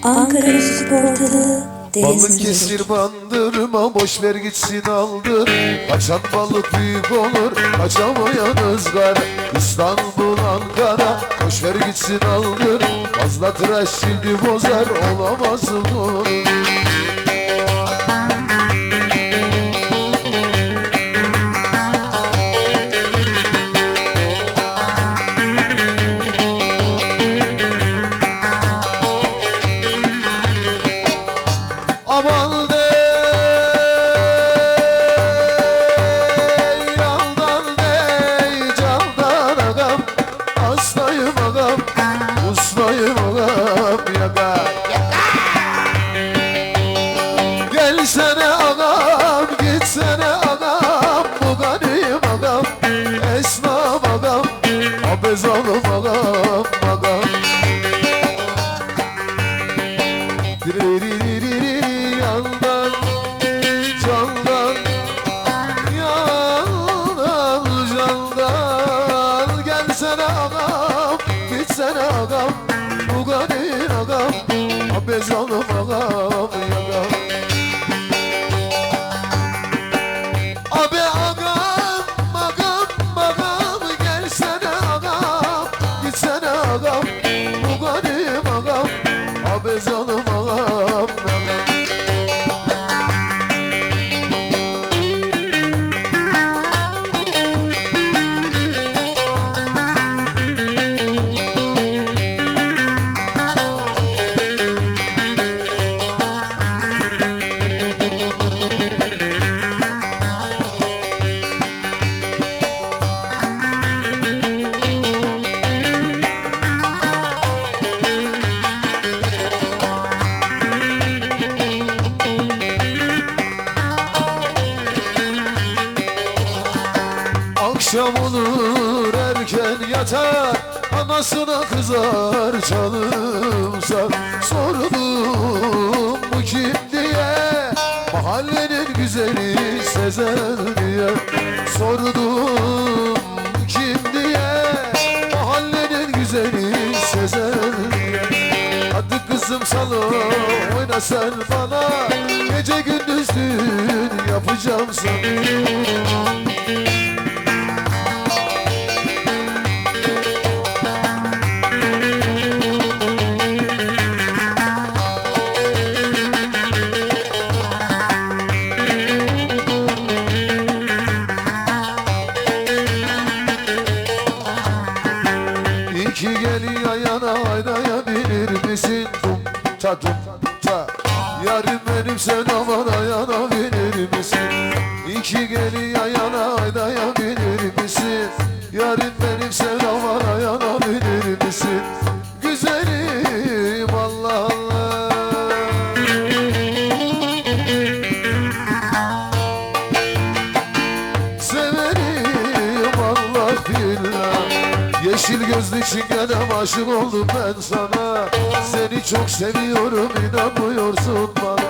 Ankara Su Portalı Balık kesir bandırma, boş ver gitsin aldır. Kaçan balık büyük olur, kaçamayan ızgar. İstanbul, Ankara, boş ver gitsin aldır. Fazla tıraş cildi bozar, olamaz olur. Aman de yandan de candan agam, hastayım agam, ustayım agam yaka. Gelsene agam, gitsene agam, buganiyim agam, esnaf agam, abez olum agam agam. Yandan, candan, yandan, candan. Gelsene ağam, gitsene ağam, buganin ağam, abez olum ağam, yagam. Abi ağam, ağam, ağam, gelsene ağam, gitsene ağam, buganin ağam, abez olum ağam. Akşam olur erken yatar, anasına kızar çalımsa. Sordum bu kim diye, mahallenin güzeli Sezen diye. Sordum kim diye, mahallenin güzeli Sezen diye. Hadi kızım salon oyna sen bana, gece gündüz düğün yapacağım sana. İki gel yana oynayabilir misin? Tum ta tum ta. Yarım benim sen aman ayana bilir misin? İki gel yana oynayabilir misin? Yarım benim sen aman ayana bilir misin? Güzelim Allah Allah. Severim Allah billah. Yeşil gözlü çingenem aşık oldum ben sana. Seni çok seviyorum, inanmıyorsun bana.